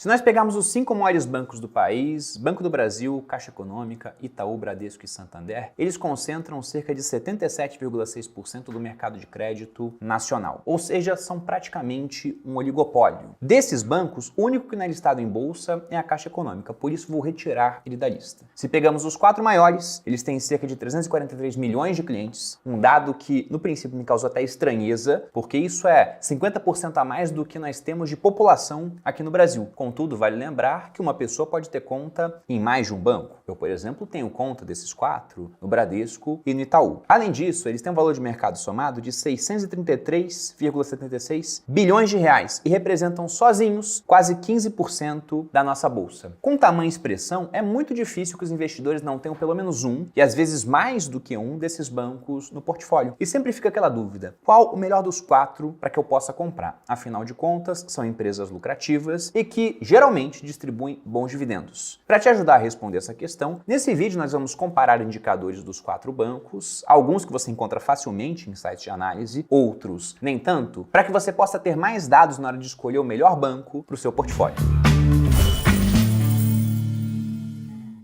Se nós pegarmos os 5 maiores bancos do país, Banco do Brasil, Caixa Econômica, Itaú, Bradesco e Santander, eles concentram cerca de 77,6% do mercado de crédito nacional. Ou seja, são praticamente um oligopólio. Desses bancos, o único que não é listado em bolsa é a Caixa Econômica, por isso vou retirar ele da lista. Se pegamos os 4 maiores, eles têm cerca de 343 milhões de clientes, um dado que no princípio me causou até estranheza, porque isso é 50% a mais do que nós temos de população aqui no Brasil. Contudo, vale lembrar que uma pessoa pode ter conta em mais de um banco. Eu, por exemplo, tenho conta desses 4 no Bradesco e no Itaú. Além disso, eles têm um valor de mercado somado de 633,76 bilhões de reais e representam sozinhos quase 15% da nossa bolsa. Com tamanha expressão, é muito difícil que os investidores não tenham pelo menos um, e às vezes mais do que um, desses bancos no portfólio. E sempre fica aquela dúvida, qual o melhor dos 4 para que eu possa comprar? Afinal de contas, são empresas lucrativas e que geralmente distribuem bons dividendos. Para te ajudar a responder essa questão, nesse vídeo nós vamos comparar indicadores dos 4 bancos, alguns que você encontra facilmente em sites de análise, outros nem tanto, para que você possa ter mais dados na hora de escolher o melhor banco para o seu portfólio.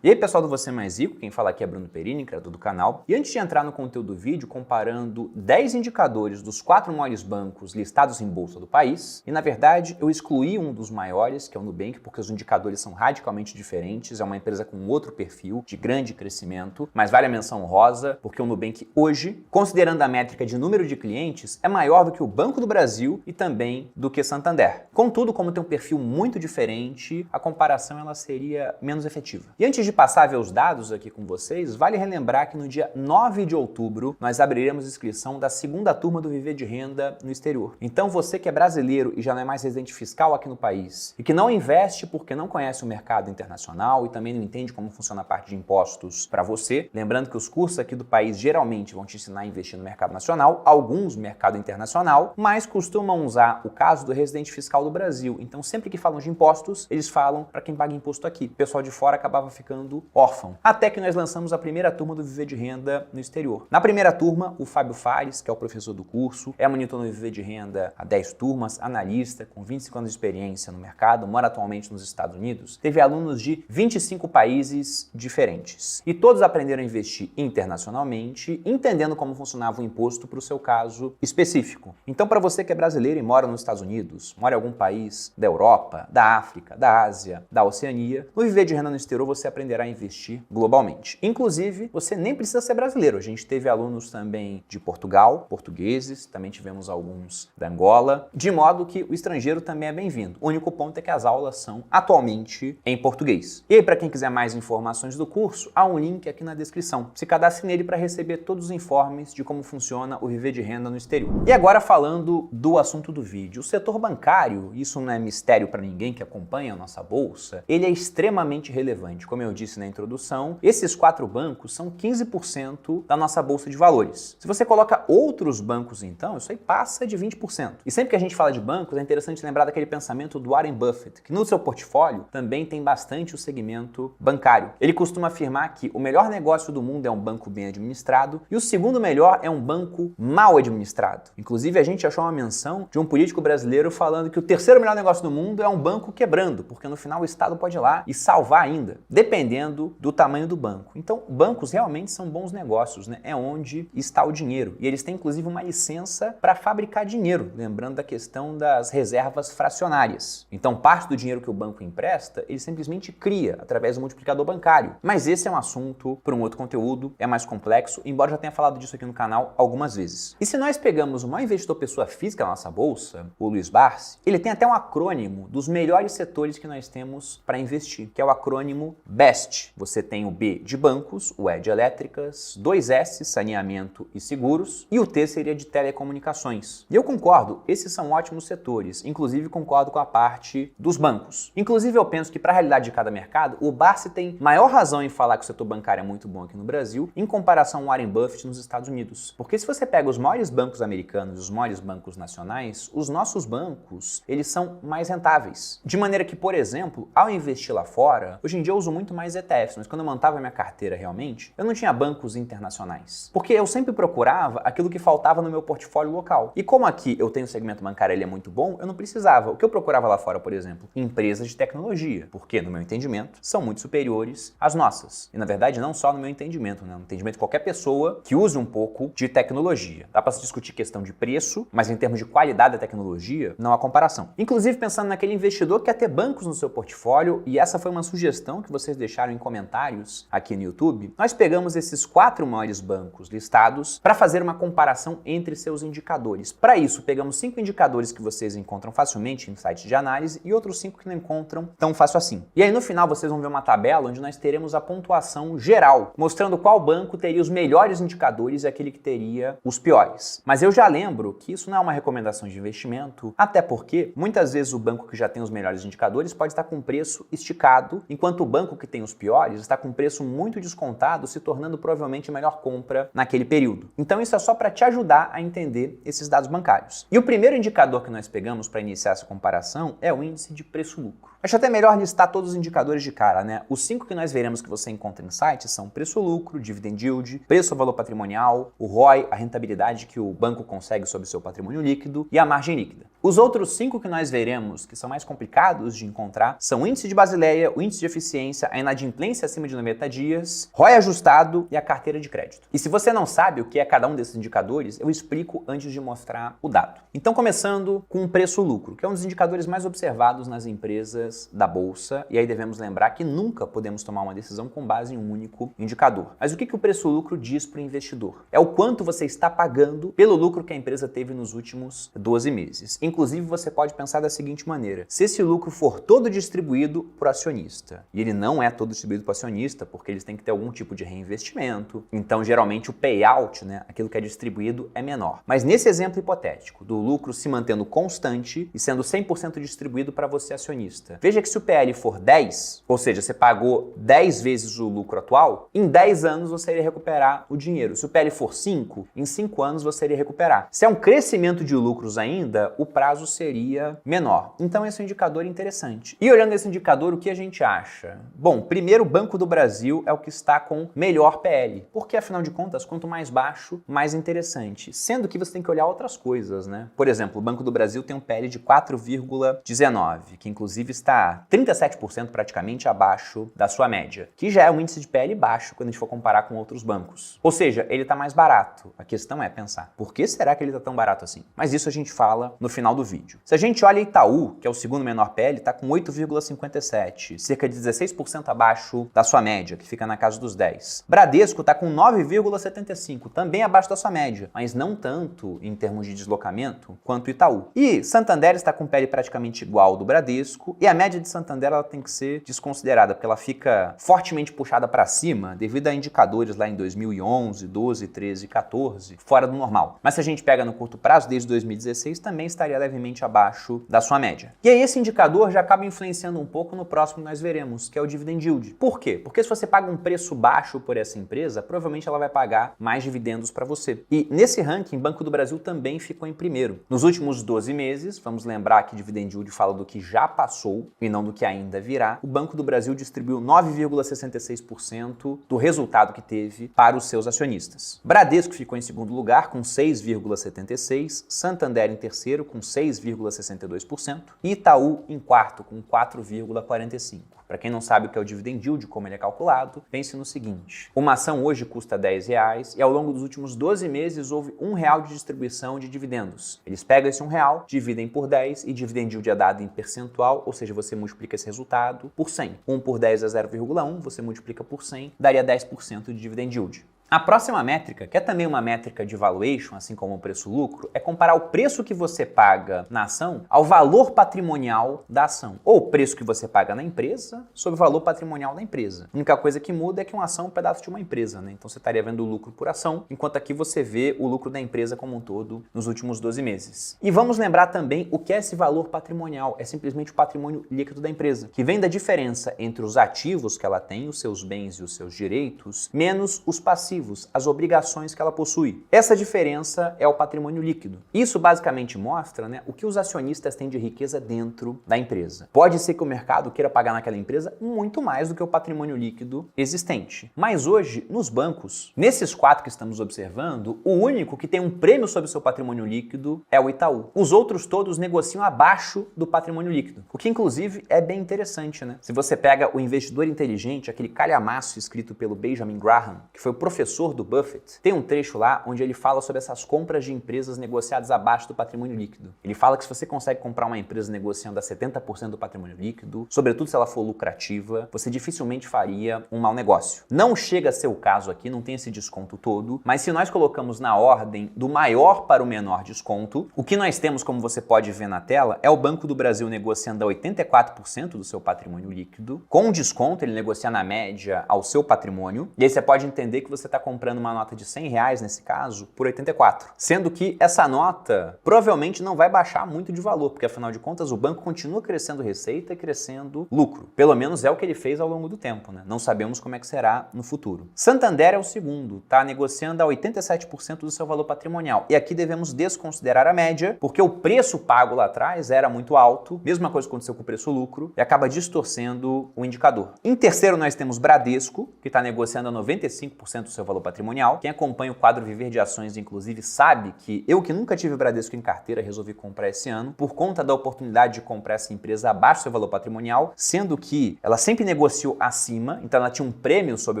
E aí pessoal do Você Mais Rico, quem fala aqui é Bruno Perini, criador do canal. E antes de entrar no conteúdo do vídeo, comparando 10 indicadores dos 4 maiores bancos listados em bolsa do país, e na verdade eu excluí um dos maiores, que é o Nubank, porque os indicadores são radicalmente diferentes, é uma empresa com outro perfil, de grande crescimento, mas vale a menção honrosa, porque o Nubank hoje, considerando a métrica de número de clientes, é maior do que o Banco do Brasil e também do que Santander. Contudo, como tem um perfil muito diferente, a comparação ela seria menos efetiva. E antes de passar a ver os dados aqui com vocês, vale relembrar que no dia 9 de outubro nós abriremos inscrição da segunda turma do Viver de Renda no exterior. Então você que é brasileiro e já não é mais residente fiscal aqui no país e que não investe porque não conhece o mercado internacional e também não entende como funciona a parte de impostos para você, lembrando que os cursos aqui do país geralmente vão te ensinar a investir no mercado nacional, alguns no mercado internacional, mas costumam usar o caso do residente fiscal do Brasil. Então sempre que falam de impostos, eles falam para quem paga imposto aqui. O pessoal de fora acabava ficando órfão. Até que nós lançamos a primeira turma do Viver de Renda no exterior. Na primeira turma, o Fábio Fares, que é o professor do curso, é monitor no Viver de Renda há 10 turmas, analista, com 25 anos de experiência no mercado, mora atualmente nos Estados Unidos, teve alunos de 25 países diferentes. E todos aprenderam a investir internacionalmente, entendendo como funcionava o imposto para o seu caso específico. Então, para você que é brasileiro e mora nos Estados Unidos, mora em algum país da Europa, da África, da Ásia, da Oceania, no Viver de Renda no exterior você aprenderá a investir globalmente. Inclusive, você nem precisa ser brasileiro. A gente teve alunos também de Portugal, portugueses, também tivemos alguns da Angola, de modo que o estrangeiro também é bem-vindo. O único ponto é que as aulas são atualmente em português. E aí, para quem quiser mais informações do curso, há um link aqui na descrição. Se cadastre nele para receber todos os informes de como funciona o Viver de Renda no exterior. E agora falando do assunto do vídeo, o setor bancário, isso não é mistério para ninguém que acompanha a nossa bolsa, ele é extremamente relevante. Como eu disse na introdução, esses 4 bancos são 15% da nossa bolsa de valores. Se você coloca outros bancos então, isso aí passa de 20%. E sempre que a gente fala de bancos, é interessante lembrar daquele pensamento do Warren Buffett, que no seu portfólio também tem bastante o segmento bancário. Ele costuma afirmar que o melhor negócio do mundo é um banco bem administrado e o segundo melhor é um banco mal administrado. Inclusive, a gente achou uma menção de um político brasileiro falando que o terceiro melhor negócio do mundo é um banco quebrando, porque no final o Estado pode ir lá e salvar ainda, dependendo do tamanho do banco. Então, bancos realmente são bons negócios, né? É onde está o dinheiro. E eles têm, inclusive, uma licença para fabricar dinheiro, lembrando da questão das reservas fracionárias. Então, parte do dinheiro que o banco empresta, ele simplesmente cria através do multiplicador bancário. Mas esse é um assunto para um outro conteúdo, é mais complexo, embora eu já tenha falado disso aqui no canal algumas vezes. E se nós pegamos o maior investidor pessoa física na nossa bolsa, o Luiz Barsi, ele tem até um acrônimo dos melhores setores que nós temos para investir, que é o acrônimo BEST. Você tem o B de bancos, o E de elétricas, 2 S, saneamento e seguros, e o T seria de telecomunicações. E eu concordo, esses são ótimos setores, inclusive concordo com a parte dos bancos. Inclusive eu penso que para a realidade de cada mercado, o Barsi tem maior razão em falar que o setor bancário é muito bom aqui no Brasil, em comparação ao Warren Buffett nos Estados Unidos. Porque se você pega os maiores bancos americanos e os maiores bancos nacionais, os nossos bancos, eles são mais rentáveis. De maneira que, por exemplo, ao investir lá fora, hoje em dia eu uso muito mais mais ETFs, mas quando eu montava minha carteira realmente, eu não tinha bancos internacionais. Porque eu sempre procurava aquilo que faltava no meu portfólio local. E como aqui eu tenho o segmento bancário, ele é muito bom, eu não precisava. O que eu procurava lá fora, por exemplo, empresas de tecnologia, porque, no meu entendimento, são muito superiores às nossas. E, na verdade, não só no meu entendimento, né? No entendimento de qualquer pessoa que use um pouco de tecnologia. Dá para se discutir questão de preço, mas em termos de qualidade da tecnologia, não há comparação. Inclusive, pensando naquele investidor que quer ter bancos no seu portfólio, e essa foi uma sugestão que vocês deixaram em comentários aqui no YouTube, nós pegamos esses 4 maiores bancos listados para fazer uma comparação entre seus indicadores. Para isso, pegamos 5 indicadores que vocês encontram facilmente em sites de análise e outros 5 que não encontram tão fácil assim. E aí no final vocês vão ver uma tabela onde nós teremos a pontuação geral, mostrando qual banco teria os melhores indicadores e aquele que teria os piores. Mas eu já lembro que isso não é uma recomendação de investimento, até porque muitas vezes o banco que já tem os melhores indicadores pode estar com preço esticado, enquanto o banco que tem os piores está com preço muito descontado, se tornando provavelmente a melhor compra naquele período. Então isso é só para te ajudar a entender esses dados bancários. E o primeiro indicador que nós pegamos para iniciar essa comparação é o índice de preço-lucro. Acho até melhor listar todos os indicadores de cara, né? Os 5 que nós veremos que você encontra em sites são preço-lucro, dividend yield, preço ao valor patrimonial, o ROI, a rentabilidade que o banco consegue sobre o seu patrimônio líquido e a margem líquida. Os outros 5 que nós veremos, que são mais complicados de encontrar, são o índice de Basileia, o índice de eficiência, a inadimplência acima de 90 dias, ROI ajustado e a carteira de crédito. E se você não sabe o que é cada um desses indicadores, eu explico antes de mostrar o dado. Então, começando com o preço-lucro, que é um dos indicadores mais observados nas empresas da bolsa, e aí devemos lembrar que nunca podemos tomar uma decisão com base em um único indicador. Mas o que o preço-lucro diz para o investidor? É o quanto você está pagando pelo lucro que a empresa teve nos últimos 12 meses. Inclusive, você pode pensar da seguinte maneira: se esse lucro for todo distribuído para o acionista, e ele não é todo distribuído para o acionista, porque eles têm que ter algum tipo de reinvestimento, então geralmente o payout, né, aquilo que é distribuído, é menor. Mas nesse exemplo hipotético, do lucro se mantendo constante e sendo 100% distribuído para você acionista, veja que se o PL for 10, ou seja, você pagou 10 vezes o lucro atual, em 10 anos você iria recuperar o dinheiro. Se o PL for 5, em 5 anos você iria recuperar. Se é um crescimento de lucros ainda, o prazo seria menor. Então esse é um indicador interessante. E olhando esse indicador, o que a gente acha? Bom, primeiro, o Banco do Brasil é o que está com melhor PL, porque afinal de contas, quanto mais baixo, mais interessante. Sendo que você tem que olhar outras coisas, né? Por exemplo, o Banco do Brasil tem um PL de 4,19, que inclusive está 37% praticamente abaixo da sua média, que já é um índice de PL baixo quando a gente for comparar com outros bancos. Ou seja, ele está mais barato. A questão é pensar, por que será que ele está tão barato assim? Mas isso a gente fala no final do vídeo. Se a gente olha Itaú, que é o segundo menor PL, está com 8,57, cerca de 16% abaixo da sua média, que fica na casa dos 10. Bradesco está com 9,75, também abaixo da sua média, mas não tanto em termos de deslocamento quanto Itaú. E Santander está com PL praticamente igual ao do Bradesco, e a média de Santander ela tem que ser desconsiderada, porque ela fica fortemente puxada para cima devido a indicadores lá em 2011, 12, 13, 14, fora do normal. Mas se a gente pega no curto prazo, desde 2016, também estaria levemente abaixo da sua média. E aí esse indicador já acaba influenciando um pouco no próximo que nós veremos, que é o dividend yield. Por quê? Porque se você paga um preço baixo por essa empresa, provavelmente ela vai pagar mais dividendos para você. E nesse ranking, Banco do Brasil também ficou em primeiro. Nos últimos 12 meses, vamos lembrar que dividend yield fala do que já passou e não do que ainda virá, o Banco do Brasil distribuiu 9,66% do resultado que teve para os seus acionistas. Bradesco ficou em segundo lugar com 6,76%, Santander em terceiro com 6,62% e Itaú em quarto com 4,45%. Para quem não sabe o que é o dividend yield, como ele é calculado, pense no seguinte: uma ação hoje custa R$10 e ao longo dos últimos 12 meses houve R$1 de distribuição de dividendos. Eles pegam esse R$1, dividem por 10 e dividend yield é dado em percentual, ou seja, você multiplica esse resultado por 100. 1 por 10 é 0,1, você multiplica por 100, daria 10% de dividend yield. A próxima métrica, que é também uma métrica de valuation, assim como o preço-lucro, é comparar o preço que você paga na ação ao valor patrimonial da ação, ou o preço que você paga na empresa sobre o valor patrimonial da empresa. A única coisa que muda é que uma ação é um pedaço de uma empresa, né? Então você estaria vendo o lucro por ação, enquanto aqui você vê o lucro da empresa como um todo nos últimos 12 meses. E vamos lembrar também o que é esse valor patrimonial. É simplesmente o patrimônio líquido da empresa, que vem da diferença entre os ativos que ela tem, os seus bens e os seus direitos, menos os passivos, passivos, as obrigações que ela possui. Essa diferença é o patrimônio líquido. Isso basicamente mostra, né, o que os acionistas têm de riqueza dentro da empresa. Pode ser que o mercado queira pagar naquela empresa muito mais do que o patrimônio líquido existente. Mas hoje, nos bancos, nesses 4 que estamos observando, o único que tem um prêmio sobre o seu patrimônio líquido é o Itaú. Os outros todos negociam abaixo do patrimônio líquido, o que inclusive é bem interessante, né? Se você pega o Investidor Inteligente, aquele calhamaço escrito pelo Benjamin Graham, que foi o professor do Buffett, tem um trecho lá onde ele fala sobre essas compras de empresas negociadas abaixo do patrimônio líquido. Ele fala que se você consegue comprar uma empresa negociando a 70% do patrimônio líquido, sobretudo se ela for lucrativa, você dificilmente faria um mau negócio. Não chega a ser o caso aqui, não tem esse desconto todo, mas se nós colocamos na ordem do maior para o menor desconto, o que nós temos, como você pode ver na tela, é o Banco do Brasil negociando a 84% do seu patrimônio líquido. Com desconto, ele negocia na média ao seu patrimônio, e aí você pode entender que você está comprando uma nota de R$100 nesse caso por 84, sendo que essa nota provavelmente não vai baixar muito de valor, porque afinal de contas o banco continua crescendo receita e crescendo lucro. Pelo menos é o que ele fez ao longo do tempo, né? Não sabemos como é que será no futuro. Santander é o segundo, está negociando a 87% do seu valor patrimonial. E aqui devemos desconsiderar a média, porque o preço pago lá atrás era muito alto, mesma coisa aconteceu com o preço-lucro, e acaba distorcendo o indicador. Em terceiro nós temos Bradesco, que está negociando a 95% do seu valor patrimonial. Quem acompanha o quadro Viver de Ações, inclusive, sabe que eu, que nunca tive Bradesco em carteira, resolvi comprar esse ano, por conta da oportunidade de comprar essa empresa abaixo do seu valor patrimonial, sendo que ela sempre negociou acima, então ela tinha um prêmio sobre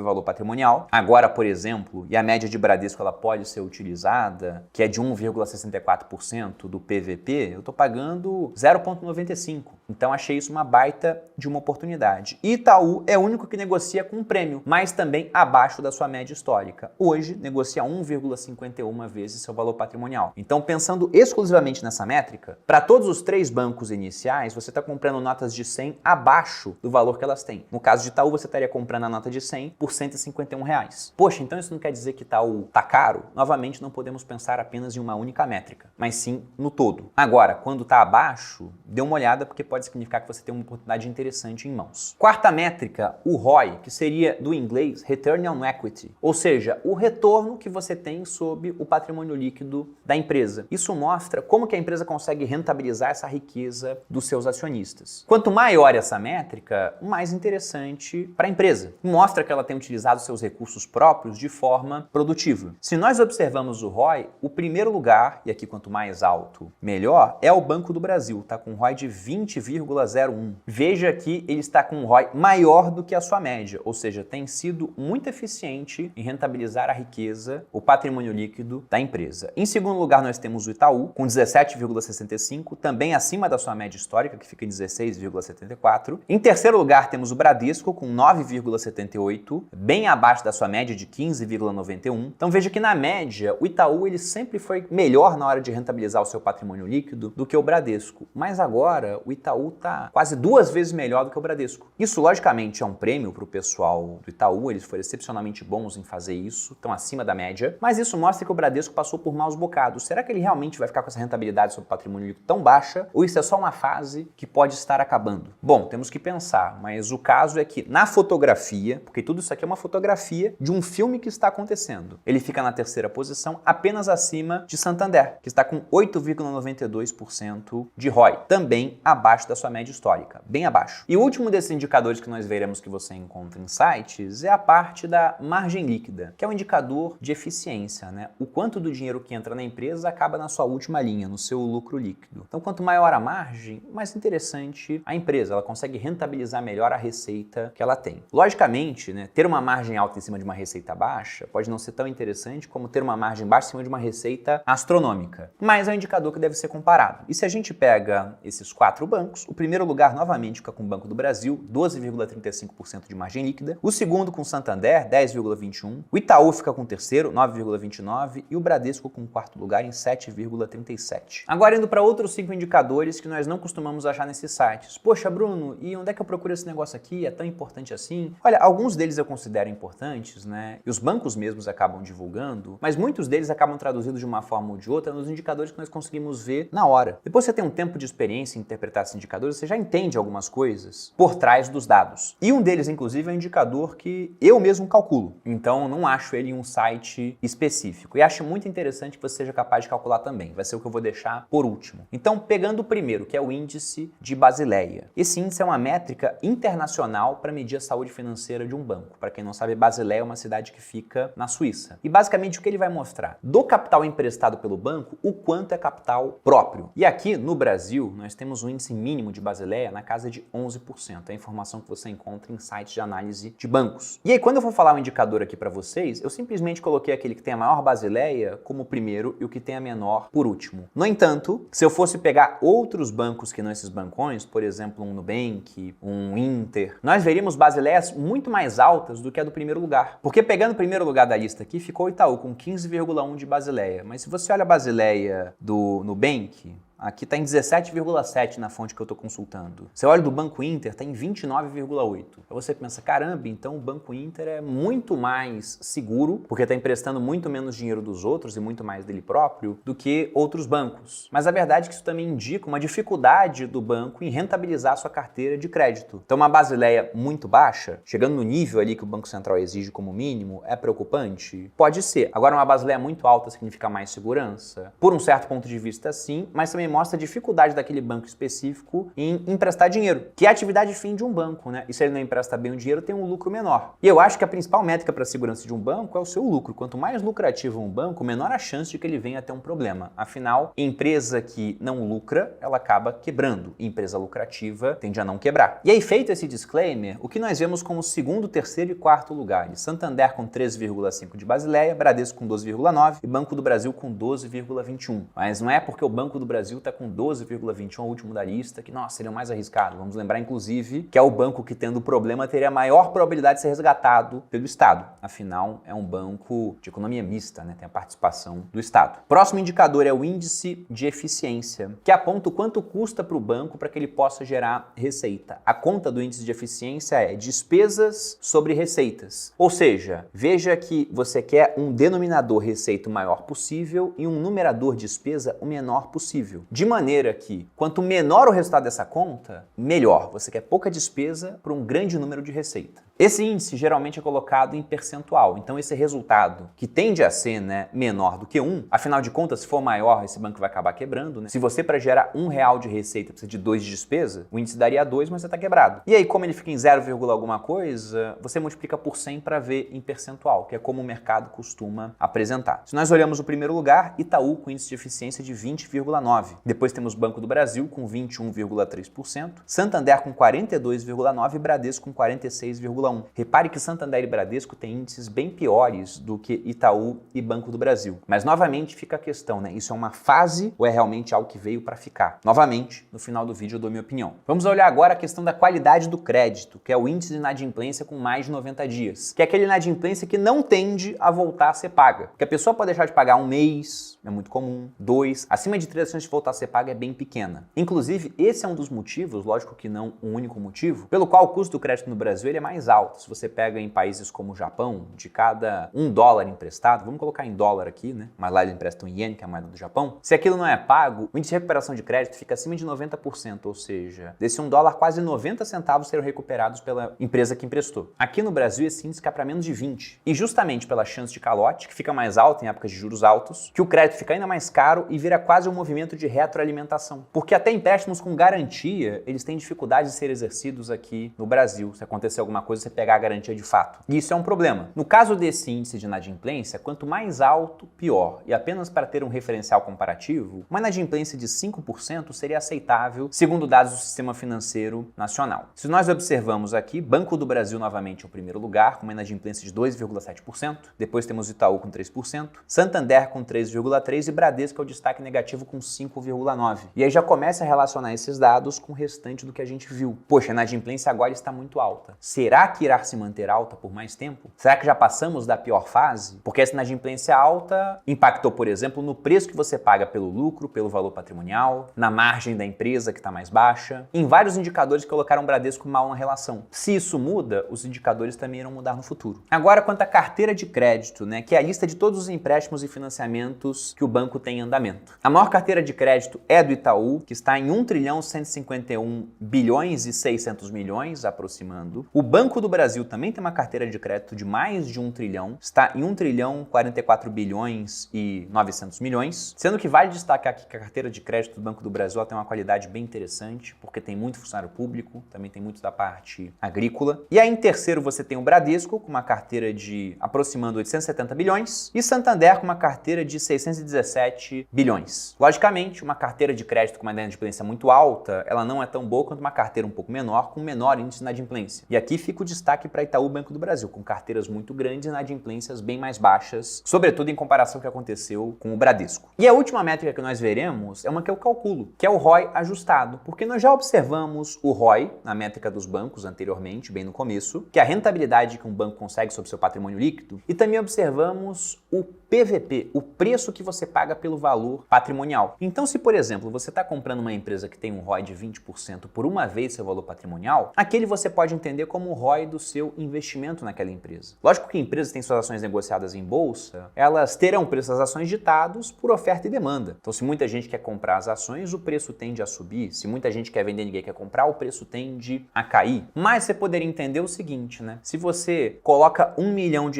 o valor patrimonial. Agora, por exemplo, e a média de Bradesco ela pode ser utilizada, que é de 1,64% do PVP, eu estou pagando 0,95%. Então achei isso uma baita de uma oportunidade. Itaú é o único que negocia com um prêmio, mas também abaixo da sua média histórica. Hoje negocia 1,51 vezes seu valor patrimonial. Então, pensando exclusivamente nessa métrica, para todos os 3 bancos iniciais, você está comprando notas de 100 abaixo do valor que elas têm. No caso de Itaú, você estaria comprando a nota de 100 por R$151. Poxa, então isso não quer dizer que Itaú está caro? Novamente, não podemos pensar apenas em uma única métrica, mas sim no todo. Agora, quando está abaixo, dê uma olhada porque pode significar que você tem uma oportunidade interessante em mãos. Quarta métrica, o ROI, que seria do inglês Return on Equity, ou seja, o retorno que você tem sobre o patrimônio líquido da empresa. Isso mostra como que a empresa consegue rentabilizar essa riqueza dos seus acionistas. Quanto maior essa métrica, mais interessante para a empresa. Mostra que ela tem utilizado seus recursos próprios de forma produtiva. Se nós observamos o ROI, o primeiro lugar, e aqui quanto mais alto, melhor, é o Banco do Brasil, tá com um ROI de 20,01. Veja que ele está com um ROI maior do que a sua média, ou seja, tem sido muito eficiente em rentabilizar a riqueza, o patrimônio líquido da empresa. Em segundo lugar, nós temos o Itaú, com 17,65, também acima da sua média histórica, que fica em 16,74. Em terceiro lugar, temos o Bradesco, com 9,78, bem abaixo da sua média de 15,91. Então veja que na média, o Itaú ele sempre foi melhor na hora de rentabilizar o seu patrimônio líquido do que o Bradesco. Mas agora, o Itaú está quase 2 vezes melhor do que o Bradesco. Isso, logicamente, é um prêmio para o pessoal do Itaú, eles foram excepcionalmente bons em fazer isso, estão acima da média, mas isso mostra que o Bradesco passou por maus bocados. Será que ele realmente vai ficar com essa rentabilidade sobre o patrimônio líquido tão baixa, ou isso é só uma fase que pode estar acabando? Bom, temos que pensar, mas o caso é que na fotografia, porque tudo isso aqui é uma fotografia de um filme que está acontecendo, ele fica na terceira posição, apenas acima de Santander, que está com 8,92% de ROI, também abaixo da sua média histórica, bem abaixo. E o último desses indicadores que nós veremos que você encontra em sites é a parte da margem líquida, que é um indicador de eficiência, né? O quanto do dinheiro que entra na empresa acaba na sua última linha, no seu lucro líquido. Então, quanto maior a margem, mais interessante a empresa, ela consegue rentabilizar melhor a receita que ela tem. Logicamente, né, ter uma margem alta em cima de uma receita baixa pode não ser tão interessante como ter uma margem baixa em cima de uma receita astronômica, mas é um indicador que deve ser comparado. E se a gente pega esses 4 bancos, o primeiro lugar novamente fica com o Banco do Brasil, 12,35% de margem líquida, o segundo com o Santander, 10,21%, o Itaú fica com o terceiro, 9,29%, e o Bradesco com o quarto lugar em 7,37%. Agora indo para outros 5 indicadores que nós não costumamos achar nesses sites. Poxa, Bruno, e onde é que eu procuro esse negócio aqui? É tão importante assim? Olha, alguns deles eu considero importantes, né? E os bancos mesmos acabam divulgando, mas muitos deles acabam traduzidos de uma forma ou de outra nos indicadores que nós conseguimos ver na hora. Depois você tem um tempo de experiência em interpretar esses indicadores, você já entende algumas coisas por trás dos dados. E um deles, inclusive, é um indicador que eu mesmo calculo. Então, não acho ele em um site específico. E acho muito interessante que você seja capaz de calcular também. Vai ser o que eu vou deixar por último. Então, pegando o primeiro, que é o índice de Basileia. Esse índice é uma métrica internacional para medir a saúde financeira de um banco. Para quem não sabe, Basileia é uma cidade que fica na Suíça. E basicamente o que ele vai mostrar? Do capital emprestado pelo banco, o quanto é capital próprio. E aqui no Brasil, nós temos um índice mínimo de Basileia na casa de 11%. É a informação que você encontra em sites de análise de bancos. E aí, quando eu for falar um indicador aqui para vocês, eu simplesmente coloquei aquele que tem a maior Basileia como primeiro e o que tem a menor por último. No entanto, se eu fosse pegar outros bancos que não esses bancões, por exemplo, um Nubank, um Inter, nós veríamos Basileias muito mais altas do que a do primeiro lugar. Porque pegando o primeiro lugar da lista aqui, ficou o Itaú com 15,1 de Basileia. Mas se você olha a Basileia do Nubank, aqui está em 17,7 na fonte que eu estou consultando. Você olha do Banco Inter, está em 29,8. Aí você pensa, caramba, então o Banco Inter é muito mais seguro, porque está emprestando muito menos dinheiro dos outros e muito mais dele próprio, do que outros bancos. Mas a verdade é que isso também indica uma dificuldade do banco em rentabilizar a sua carteira de crédito. Então uma Basileia muito baixa, chegando no nível ali que o Banco Central exige como mínimo, é preocupante? Pode ser. Agora uma Basileia muito alta significa mais segurança? Por um certo ponto de vista, sim, mas também mostra a dificuldade daquele banco específico em emprestar dinheiro, que é a atividade fim de um banco, né? E se ele não empresta bem o dinheiro, tem um lucro menor. E eu acho que a principal métrica para a segurança de um banco é o seu lucro. Quanto mais lucrativo um banco, menor a chance de que ele venha a ter um problema. Afinal, empresa que não lucra, ela acaba quebrando. Empresa lucrativa tende a não quebrar. E aí, feito esse disclaimer, o que nós vemos como segundo, terceiro e quarto lugares? Santander com 13,5 de Basileia, Bradesco com 12,9 e Banco do Brasil com 12,21. Mas não é porque o Banco do Brasil está com 12,21, o último da lista, que, nossa, seria o mais arriscado. Vamos lembrar, inclusive, que é o banco que, tendo problema, teria a maior probabilidade de ser resgatado pelo Estado. Afinal, é um banco de economia mista, né? Tem a participação do Estado. Próximo indicador é o índice de eficiência, que aponta o quanto custa para o banco para que ele possa gerar receita. A conta do índice de eficiência é despesas sobre receitas. Ou seja, veja que você quer um denominador receita o maior possível e um numerador despesa o menor possível. De maneira que, quanto menor o resultado dessa conta, melhor. Você quer pouca despesa para um grande número de receita. Esse índice geralmente é colocado em percentual, então esse resultado, que tende a ser, né, menor do que 1, afinal de contas, se for maior, esse banco vai acabar quebrando, né? Se você, para gerar R$1 de receita, precisa de 2 de despesa, o índice daria 2, mas você está quebrado. E aí, como ele fica em 0, alguma coisa, você multiplica por 100 para ver em percentual, que é como o mercado costuma apresentar. Se nós olhamos o primeiro lugar, Itaú com índice de eficiência de 20,9. Depois temos Banco do Brasil com 21,3%, Santander com 42,9% e Bradesco com 46,1%. Repare que Santander e Bradesco têm índices bem piores do que Itaú e Banco do Brasil. Mas novamente fica a questão, né? Isso é uma fase ou é realmente algo que veio para ficar? Novamente, no final do vídeo eu dou minha opinião. Vamos olhar agora a questão da qualidade do crédito, que é o índice de inadimplência com mais de 90 dias, que é aquele inadimplência que não tende a voltar a ser paga. Porque a pessoa pode deixar de pagar um mês, é muito comum, 2, acima de 3 ações de voltar a ser paga é bem pequena. Inclusive, esse é um dos motivos, lógico que não um único motivo, pelo qual o custo do crédito no Brasil ele é mais alto. Se você pega em países como o Japão, de cada $1 emprestado, vamos colocar em dólar aqui, né? Mas lá eles emprestam em ien, que é a moeda do Japão. Se aquilo não é pago, o índice de recuperação de crédito fica acima de 90%, ou seja, desse $1, quase 90 centavos serão recuperados pela empresa que emprestou. Aqui no Brasil, esse índice cai para menos de 20. E justamente pela chance de calote, que fica mais alta em épocas de juros altos, que o crédito fica ainda mais caro e vira quase um movimento de retroalimentação. Porque até empréstimos com garantia, eles têm dificuldade de ser exercidos aqui no Brasil. Se acontecer alguma coisa, você pegar a garantia de fato. E isso é um problema. No caso desse índice de inadimplência, quanto mais alto, pior. E apenas para ter um referencial comparativo, uma inadimplência de 5% seria aceitável, segundo dados do Sistema Financeiro Nacional. Se nós observamos aqui, Banco do Brasil novamente é o primeiro lugar, com uma inadimplência de 2,7%. Depois temos Itaú com 3%, Santander com 3,3% e Bradesco é o destaque negativo com 5,9%. E aí já começa a relacionar esses dados com o restante do que a gente viu. Poxa, a inadimplência agora está muito alta. Será que irá se manter alta por mais tempo? Será que já passamos da pior fase? Porque essa inadimplência alta impactou, por exemplo, no preço que você paga pelo lucro, pelo valor patrimonial, na margem da empresa que está mais baixa, em vários indicadores que colocaram o Bradesco mal na relação. Se isso muda, os indicadores também irão mudar no futuro. Agora, quanto à carteira de crédito, né, que é a lista de todos os empréstimos e financiamentos que o banco tem em andamento. A maior carteira de crédito é do Itaú, que está em 1.151 bilhões e 600 milhões, aproximando. O Banco do do Brasil também tem uma carteira de crédito de mais de 1 trilhão, está em 1 trilhão 44 bilhões e 900 milhões, sendo que vale destacar aqui que a carteira de crédito do Banco do Brasil tem uma qualidade bem interessante, porque tem muito funcionário público, também tem muito da parte agrícola. E aí em terceiro você tem o Bradesco, com uma carteira de aproximando 870 bilhões, e Santander com uma carteira de 617 bilhões. Logicamente, uma carteira de crédito com uma inadimplência muito alta, ela não é tão boa quanto uma carteira um pouco menor, com menor índice de inadimplência. E aqui fica o destaque para Itaú Banco do Brasil, com carteiras muito grandes e inadimplências bem mais baixas, sobretudo em comparação com o que aconteceu com o Bradesco. E a última métrica que nós veremos é uma que eu calculo, que é o ROI ajustado, porque nós já observamos o ROI na métrica dos bancos anteriormente, bem no começo, que é a rentabilidade que um banco consegue sobre seu patrimônio líquido, e também observamos o PVP, o preço que você paga pelo valor patrimonial. Então, se, por exemplo, você está comprando uma empresa que tem um ROI de 20% por uma vez seu valor patrimonial, aquele você pode entender como o ROI do seu investimento naquela empresa. Lógico que empresas têm suas ações negociadas em bolsa, elas terão preço das ações ditados por oferta e demanda. Então, se muita gente quer comprar as ações, o preço tende a subir. Se muita gente quer vender e ninguém quer comprar, o preço tende a cair. Mas você poderia entender o seguinte, né? Se você coloca R$1 milhão,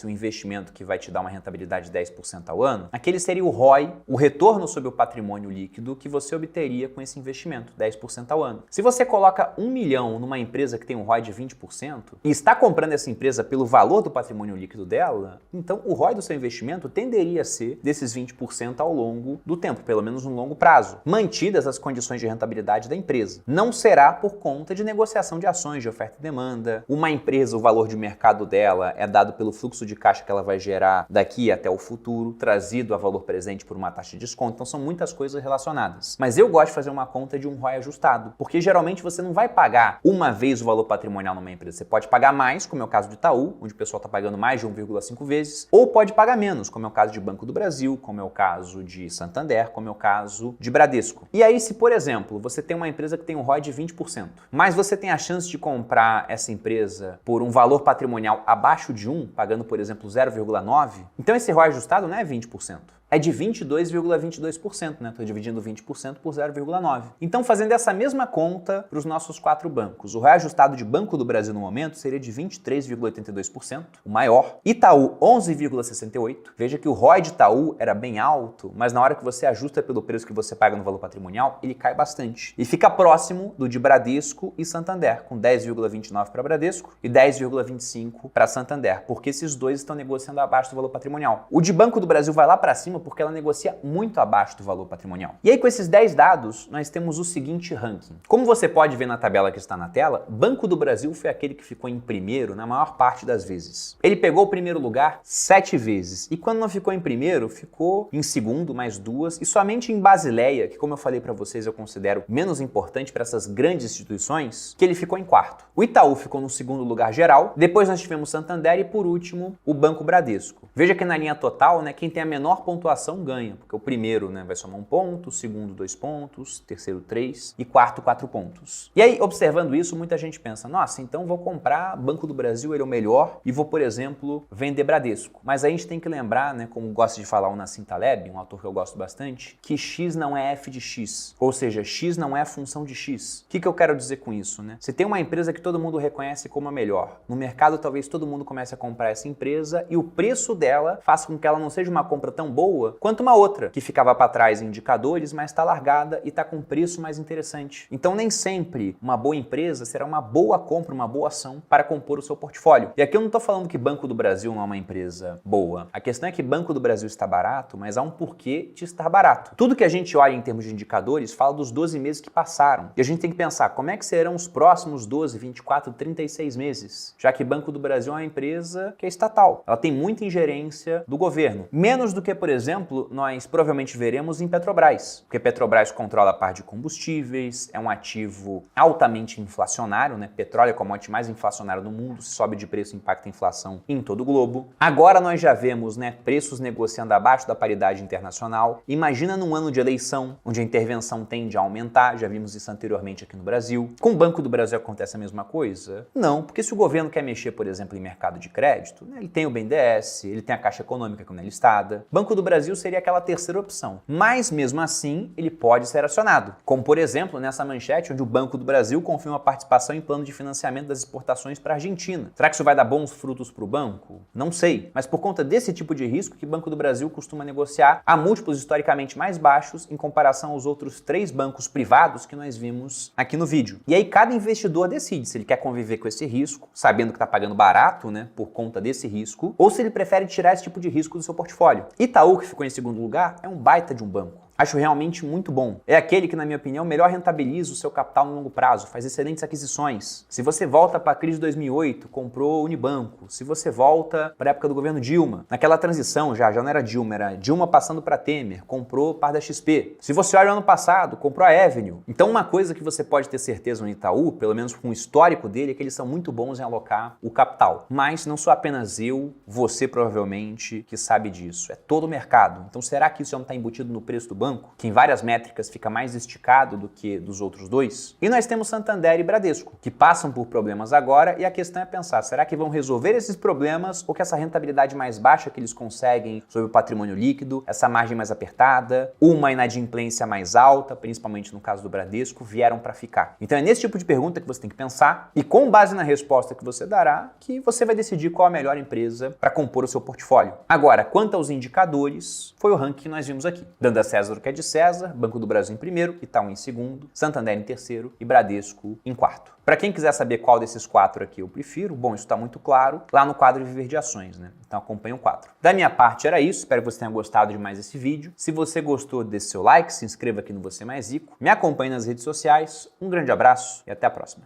um investimento que vai te dar uma rentabilidade de 10% ao ano, aquele seria o ROI, o retorno sobre o patrimônio líquido que você obteria com esse investimento, 10% ao ano. Se você coloca R$1 milhão numa empresa que tem um ROI de 20% e está comprando essa empresa pelo valor do patrimônio líquido dela, então o ROI do seu investimento tenderia a ser desses 20% ao longo do tempo, pelo menos no longo prazo, mantidas as condições de rentabilidade da empresa. Não será por conta de negociação de ações, de oferta e demanda. Uma empresa, o valor de mercado dela é dado pelo fluxo de caixa que ela vai gerar daqui até o futuro, trazido a valor presente por uma taxa de desconto. Então são muitas coisas relacionadas. Mas eu gosto de fazer uma conta de um ROI ajustado, porque geralmente você não vai pagar uma vez o valor patrimonial numa empresa. Você pode pagar mais, como é o caso de Itaú, onde o pessoal está pagando mais de 1,5 vezes, ou pode pagar menos, como é o caso de Banco do Brasil, como é o caso de Santander, como é o caso de Bradesco. E aí, se por exemplo, você tem uma empresa que tem um ROI de 20%, mas você tem a chance de comprar essa empresa por um valor patrimonial abaixo de 1, pagando, por exemplo, 0,9, então esse ROI ajustado não é 20%. É de 22,22%, né? Estou dividindo 20% por 0,9. Então, fazendo essa mesma conta para os nossos 4 bancos, o ROI ajustado de Banco do Brasil no momento seria de 23,82%, o maior. Itaú, 11,68%. Veja que o ROI de Itaú era bem alto, mas na hora que você ajusta pelo preço que você paga no valor patrimonial, ele cai bastante. E fica próximo do de Bradesco e Santander, com 10,29% para Bradesco e 10,25% para Santander, porque esses dois estão negociando abaixo do valor patrimonial. O de Banco do Brasil vai lá para cima porque ela negocia muito abaixo do valor patrimonial. E aí, com esses 10 dados, nós temos o seguinte ranking. Como você pode ver na tabela que está na tela, Banco do Brasil foi aquele que ficou em primeiro na maior parte das vezes. Ele pegou o primeiro lugar 7 vezes, e quando não ficou em primeiro, ficou em segundo, mais 2, e somente em Basileia, que como eu falei para vocês, eu considero menos importante para essas grandes instituições, que ele ficou em quarto. O Itaú ficou no segundo lugar geral, depois nós tivemos Santander e, por último, o Banco Bradesco. Veja que na linha total, né, quem tem a menor pontuação ganha, porque o primeiro, né, vai somar 1 ponto, o segundo 2 pontos, terceiro 3 e quarto 4 pontos. E aí, observando isso, muita gente pensa, nossa, então vou comprar Banco do Brasil, ele é o melhor, e vou, por exemplo, vender Bradesco. Mas aí a gente tem que lembrar, né, como gosta de falar o Nassim Taleb, um autor que eu gosto bastante, que X não é F de X, ou seja, X não é função de X. O que eu quero dizer com isso, né? Você tem uma empresa que todo mundo reconhece como a melhor. No mercado, talvez todo mundo comece a comprar essa empresa e o preço dela faça com que ela não seja uma compra tão boa quanto uma outra, que ficava para trás em indicadores, mas está largada e está com um preço mais interessante. Então, nem sempre uma boa empresa será uma boa compra, uma boa ação para compor o seu portfólio. E aqui eu não estou falando que Banco do Brasil não é uma empresa boa. A questão é que Banco do Brasil está barato, mas há um porquê de estar barato. Tudo que a gente olha em termos de indicadores fala dos 12 meses que passaram. E a gente tem que pensar como é que serão os próximos 12, 24, 36 meses, já que Banco do Brasil é uma empresa que é estatal. Ela tem muita ingerência do governo. Menos do que, por exemplo, nós provavelmente veremos em Petrobras, porque Petrobras controla a parte de combustíveis, é um ativo altamente inflacionário, né? Petróleo é a commodity mais inflacionária do mundo, se sobe de preço impacta a inflação em todo o globo. Agora nós já vemos, né, preços negociando abaixo da paridade internacional. Imagina num ano de eleição, onde a intervenção tende a aumentar, já vimos isso anteriormente aqui no Brasil. Com o Banco do Brasil acontece a mesma coisa? Não, porque se o governo quer mexer, por exemplo, em mercado de crédito, né, ele tem o BNDES, ele tem a Caixa Econômica, que é listada. Banco do Brasil Brasil seria aquela terceira opção. Mas, mesmo assim, ele pode ser acionado. Como, por exemplo, nessa manchete onde o Banco do Brasil confirma participação em plano de financiamento das exportações para a Argentina. Será que isso vai dar bons frutos para o banco? Não sei. Mas por conta desse tipo de risco que o Banco do Brasil costuma negociar a múltiplos historicamente mais baixos em comparação aos outros 3 bancos privados que nós vimos aqui no vídeo. E aí cada investidor decide se ele quer conviver com esse risco, sabendo que está pagando barato, né, por conta desse risco, ou se ele prefere tirar esse tipo de risco do seu portfólio. Itaú, que ficou em segundo lugar, é um baita de um banco. Acho realmente muito bom. É aquele que, na minha opinião, melhor rentabiliza o seu capital no longo prazo, faz excelentes aquisições. Se você volta para a crise de 2008, comprou Unibanco. Se você volta para a época do governo Dilma, naquela transição já não era Dilma passando para Temer, comprou par da XP. Se você olha o ano passado, comprou a Avenue. Então uma coisa que você pode ter certeza no Itaú, pelo menos com o histórico dele, é que eles são muito bons em alocar o capital. Mas não sou apenas eu, você provavelmente, que sabe disso. É todo o mercado. Então será que isso já não está embutido no preço do banco? Que em várias métricas fica mais esticado do que dos outros dois. E nós temos Santander e Bradesco, que passam por problemas agora e a questão é pensar, será que vão resolver esses problemas ou que essa rentabilidade mais baixa que eles conseguem sobre o patrimônio líquido, essa margem mais apertada, uma inadimplência mais alta, principalmente no caso do Bradesco, vieram para ficar? Então é nesse tipo de pergunta que você tem que pensar e com base na resposta que você dará, que você vai decidir qual a melhor empresa para compor o seu portfólio. Agora, quanto aos indicadores, foi o ranking que nós vimos aqui, dando a César o que é de César, Banco do Brasil em primeiro, Itaú em segundo, Santander em terceiro e Bradesco em quarto. Para quem quiser saber qual desses 4 aqui eu prefiro, bom, isso está muito claro lá no quadro Viver de Ações, né? Então acompanha o quadro. Da minha parte era isso, espero que você tenha gostado de mais esse vídeo. Se você gostou, desse seu like, se inscreva aqui no Você Mais Rico, me acompanhe nas redes sociais, um grande abraço e até a próxima.